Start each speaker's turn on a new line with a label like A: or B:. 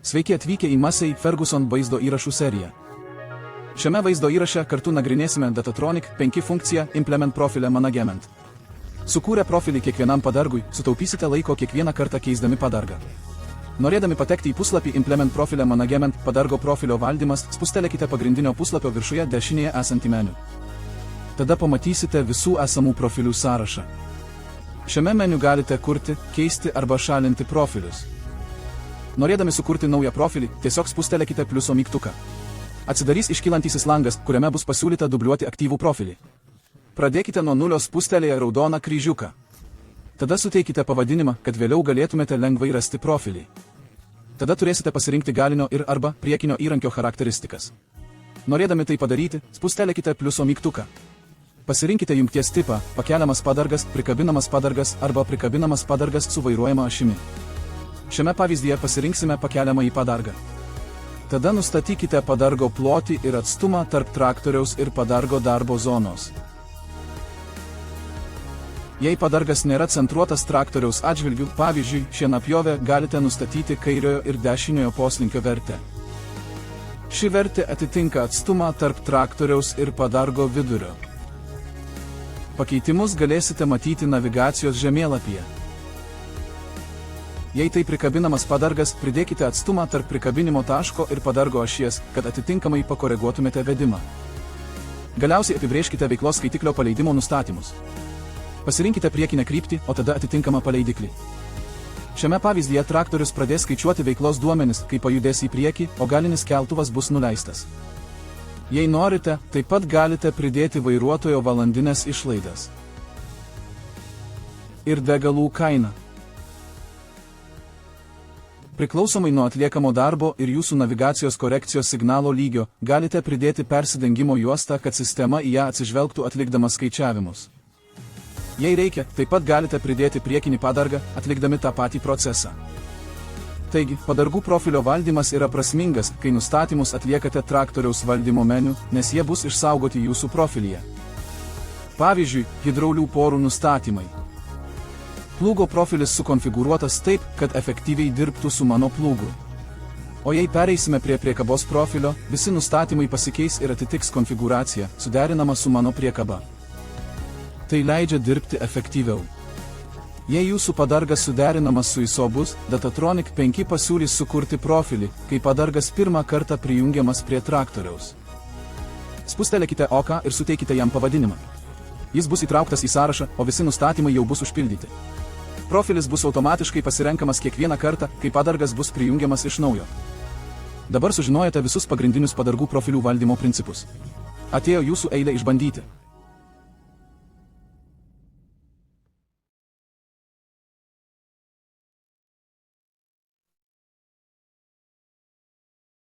A: Sveiki atvykę į Massey Ferguson vaizdo įrašų seriją. Šiame vaizdo įraše kartu nagrinėsime Datatronic 5 funkciją Implement Profile Management. Sukūrę profilį kiekvienam padargui, sutaupysite laiko kiekvieną kartą keisdami padargą. Norėdami patekti į puslapį Implement Profile Management padargo profilio valdymas, spustelėkite pagrindinio puslapio viršuje dešinėje esantį meniu. Tada pamatysite visų esamų profilių sąrašą. Šiame meniu galite kurti, keisti arba šalinti profilius. Norėdami sukurti naują profilį, tiesiog spustelėkite pliuso mygtuką. Atsidarys iškylantysis langas, kuriame bus pasiūlyta dubliuoti aktyvų profilį. Pradėkite nuo nulio spustelėję raudoną kryžiuką. Tada suteikite pavadinimą, kad vėliau galėtumėte lengvai rasti profilį. Tada turėsite pasirinkti galinio ir arba priekinio įrankio charakteristikas. Norėdami tai padaryti, spustelėkite pliuso mygtuką. Pasirinkite jungties tipą – pakeliamas padargas, prikabinamas padargas arba prikabinamas padargas su vairuojama ašimi. Šiame pavyzdyje pasirinksime pakeliamąjį padargą. Tada nustatykite padargo plotį ir atstumą tarp traktoriaus ir padargo darbo zonos. Jei padargas nėra centruotas traktoriaus atžvilgiu, pavyzdžiui, šienapjovę, galite nustatyti kairiojo ir dešiniojo poslinkio vertę. Ši vertė atitinka atstumą tarp traktoriaus ir padargo vidurio. Pakeitimus galėsite matyti navigacijos žemėlapyje. Jei tai prikabinamas padargas, pridėkite atstumą tarp prikabinimo taško ir padargo ašies, kad atitinkamai pakoreguotumėte vedimą. Galiausiai apibrėžkite veiklos skaitiklio paleidimo nustatymus. Pasirinkite priekinę kryptį, o tada atitinkamą paleidiklį. Šiame pavyzdyje traktorius pradės skaičiuoti veiklos duomenis, kai pajudės į priekį, o galinis keltuvas bus nuleistas. Jei norite, taip pat galite pridėti vairuotojo valandinės išlaidas. Ir degalų kainą. Priklausomai nuo atliekamo darbo ir jūsų navigacijos korekcijos signalo lygio, galite pridėti persidengimo juostą, kad sistema į ją atsižvelgtų atlikdama skaičiavimus. Jei reikia, taip pat galite pridėti priekinį padargą, atlikdami tą patį procesą. Taigi, padargų profilio valdymas yra prasmingas, kai nustatymus atliekate traktoriaus valdymo meniu, nes jie bus išsaugoti jūsų profilyje. Pavyzdžiui, hidraulių porų nustatymai. Plūgo profilis sukonfigūruotas taip, kad efektyviai dirbtų su mano plūgu. O jei pereisime prie priekabos profilio, visi nustatymai pasikeis ir atitiks konfigūraciją, suderinama su mano priekaba. Tai leidžia dirbti efektyviau. Jei jūsų padargas suderinamas su ISO bus, Datatronic 5 pasiūlys sukurti profilį, kai padargas pirmą kartą prijungiamas prie traktoriaus. Spustelėkite OK ir suteikite jam pavadinimą. Jis bus įtrauktas į sąrašą, o visi nustatymai jau bus užpildyti. Profilis bus automatiškai pasirenkamas kiekvieną kartą, kai padargas bus prijungiamas iš naujo. Dabar sužinojate visus pagrindinius padargų profilių valdymo principus. Atėjo jūsų eilė išbandyti.